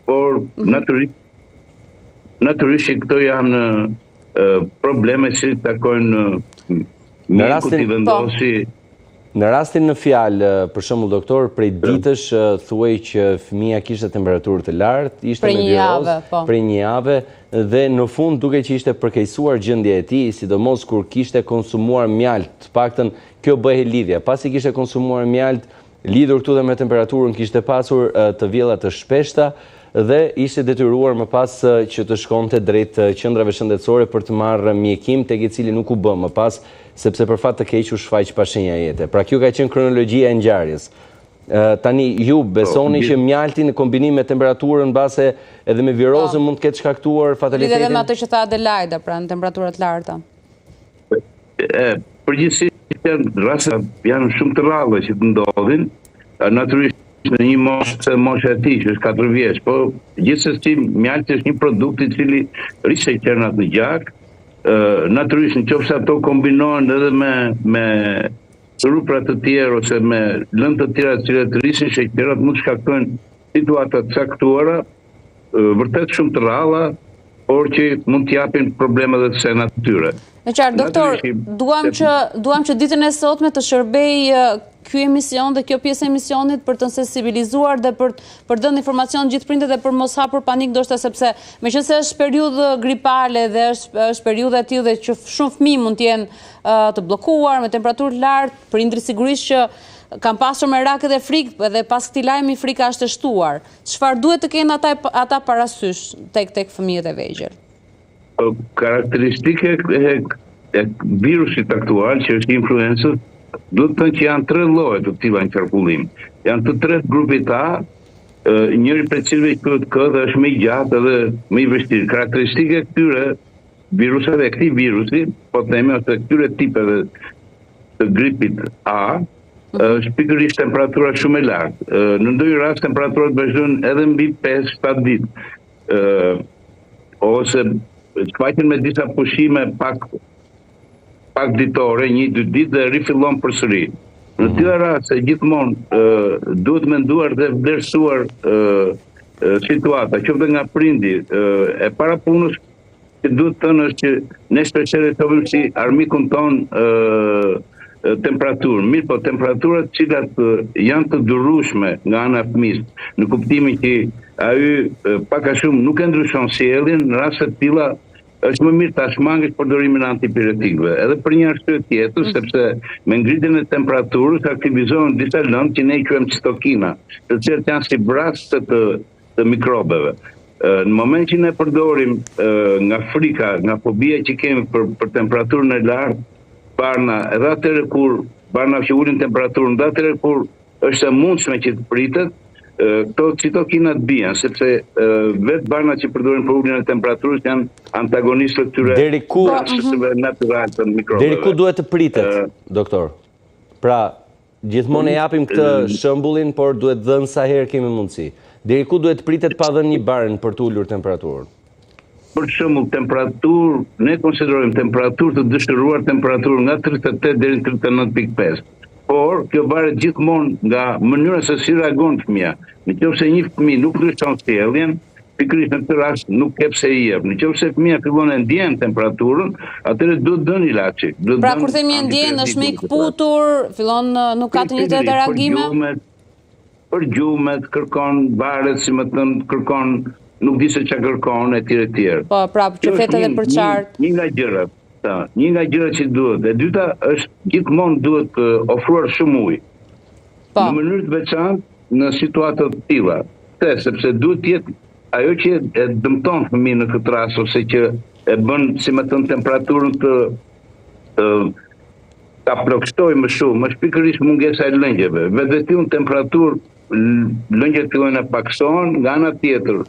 por natyrisht këto janë probleme që takojnë mjeku t'i vendosi. Në rastin në fjalë, për shembull doktor, prej ditësh thuaj që fëmia kishte temperaturë të lartë, ishte me viroz prej një jave dhe në fund duke që ishte përkeqësuar gjendja e tij, sidomos kur kishte konsumuar mjalt, të paktën kjo bëhej lidhja. Pasi kishte konsumuar mjalt, lidhur këtu dhe me temperaturën, kishte pasur të vjella të shpeshta dhe ishte detyruar më pas që të shkonte drejt qendrave shëndetësore për të marrë mjekim, tek i cili nuk u bë më pas, sepse për fat të keq u shfaq pa shenja jete. Pra kjo ka qenë kronologjia e ngjarjes. Tani ju besoni që mjalti në kombinim me temperaturën mbase edhe me virozën mund të ketë shkaktuar fatalitetin? Lidhet me atë që tha Adelaida, pra në temperatura të larta. Përgjithsisht raste janë shumë të rralla që të ndodhin, natyrisht në një moshë e tij, që është 4 vjeç, po gjithsesi mjalti është një produkt i cili rrisej qenat në gjak. Natyrisht nëse ato kombinohen edhe me rrupra të tjerë ose me lëndë të tjera të cilat rrisin sheqerat, mund të shkaktojnë situata të caktuara, vërtet shumë të rralla, por që mund të japin probleme dhe të natyre. Në qartë, doktor, duam që ditën e sotme të shërbej ky emision dhe kjo pjesë e emisionit për të sensibilizuar dhe për dhënë informacion gjithë prindërit dhe për mos hapur panik, ndoshta sepse meqense është periudhë gripale dhe është periudhë e tillë dhe që shumë fëmijë mund të jenë të bllokuar me temperaturë të lartë, prindrit sigurisht që kanë pasur merak dhe frikë dhe pas këtij lajmi frika është e shtuar. Çfarë duhet të kenë ata parasysh tek fëmijët e vegjël? Karakteristike e virusit aktual, që është influenza, duhet të thënë që janë 3 lloje të tilla në qarkullim. Janë të 3 grupit A, njëri prej cilëve quhet K dhe është më i gjatë edhe më i vështirë. Karakteristike e këtyre viruseve, këtij virusi, po themi ose këtyre tipeve të gripit A, është pikërisht temperatura shumë e lartë. Në ndonjë rast temperaturat vazhdojnë edhe mbi 5-7 ditë. Ose shfaqen me disa pushime pak ditore, 1-2 ditë dhe rifillon përsëri. Në tilla raste gjithmonë duhet menduar dhe vlerësuar situata, qoftë nga prindi e parapunës, që duhet thënë është që ne shpesh shohim si armikun ton temperaturën. Mirë, po temperaturat të cilat janë të durueshme nga ana e fëmisë, në kuptimin që ai pak a shumë nuk e ndryshon sjelljen, në raste të tilla është më mirë ta shmangësh përdorimin antipiretikëve. Edhe për një arsye tjetër, sepse me ngritjen e temperaturës aktivizohen disa lëndë që ne i quajmë citokina, të cilat janë si brast të mikrobeve. Në moment që ne përdorim nga frika, nga fobia që kemi për temperaturën e lartë, barna, edhe atëherë kur barna që ulin temperaturën, edhe atëherë kur është e mundshme që të pritet, këto citokinat bien, sepse vetë barna që përdorin për uljen e temperaturës janë antagonistë të këtyre proceseve natyrale të mikrobeve. Deri ku duhet të pritet, doktor? Pra, gjithmonë e japim këtë shembullin, por duhet dhënë sa herë kemi mundësi. Deri ku duhet të pritet pa dhënë një barn për të ulur temperaturën? Për shembull, temperaturë, ne konsiderojmë temperaturë të dëshiruar temperaturë nga 38 deri në 39.5. Por kjo varet gjithmonë nga mënyra se si reagon fëmia. Nëse një fëmijë nuk ndryshon sjelljen, pikërisht në këtë rast nuk ke pse i jep. Nëse fëmia fillon të ndjen temperaturën, atëherë duhet dhënë ilaçi. Pra kur themi ndjen, është më i kputur, fillon nuk ka të njëjtat reagime. Për gjumet, kërkon varet, si më thën, kërkon, nuk di se çka kërkon etj. Po, prapë që flet edhe për qartë. Një nga gjërat. Një nga gjërat që duhet. E dyta është gjithmonë duhet ofruar shumë ujë. Në mënyrë të veçantë në situata të tilla. Sepse duhet të jetë ajo që e dëmton fëmijën në këtë rast ose që e bën, si më thën, temperaturën ta plotësoj më shumë, është pikërisht mungesa e lëngjeve. Vetë në temperaturë lëngjet fillojnë të paksohen, nga ana tjetër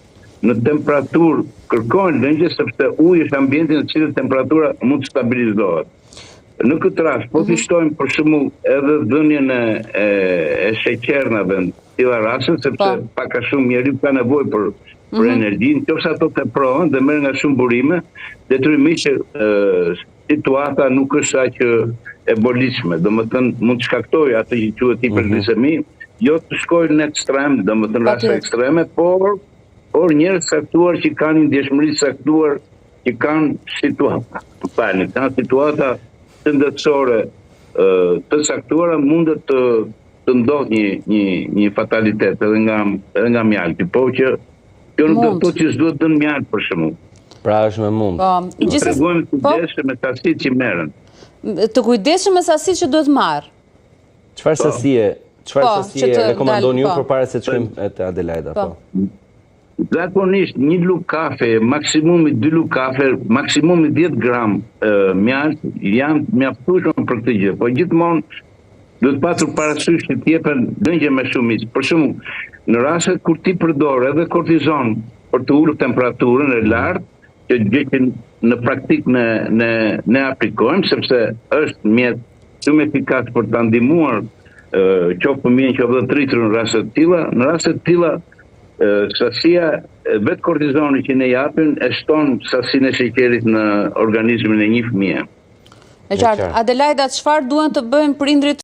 në temperaturë kërkojnë lëngje sepse uji është ambienti në cilë temperatura mund të stabilizohet. Në këtë rast, po të shtojmë për shembull edhe dhënien e sheqernave në tilla raste, sepse pak a shumë njeriu ka nevojë për energji, nëse ato teprohen dhe merren nga shumë burime, detyrimisht situata nuk është aq e bolishme, domethënë mund të shkaktojë atë që quhet hiperglisemi, jo të shkojnë në ekstrem, domethënë raste ekstreme, por por njerëz saktuar që kanë një ndjeshmëri saktuar, që kanë situata shëndetësore të saktuara, mundet të ndodhë një fatalitet edhe nga mjalti, po që kjo nuk do të thotë që s'duhet dënë mjalti për shembull. Pra është me mund. Të tregojmë kujdesshëm me sasitë që merren. Të kujdesshëm me sasitë që duhet marr. Çfarë sasie rekomandoni ju përpara se të shkojmë te Adelaida, po? Zakonisht një lugë kafe, maksimumi 2 lugë kafe, maksimumi 10 gram mjalt janë mjaftueshëm për këtë gjë. Po gjithmonë duhet patur parasysh që t'jepen dëngje me shumicë. Për shembull, në raste kur ti përdor edhe kortizon për të ulur temperaturën e lartë, gjë që në praktik ne aplikojmë, sepse është mjet shumë efikas për ta ndihmuar qoftë fëmijën qoftë dhe rritur në raste të tilla. Në raste të tilla sasia vetë kortizoni që ne japim e shton sasinë e sheqerit në organizmin e një fëmie. E qartë, Adelaida, çfarë duhen të bëjnë prindrit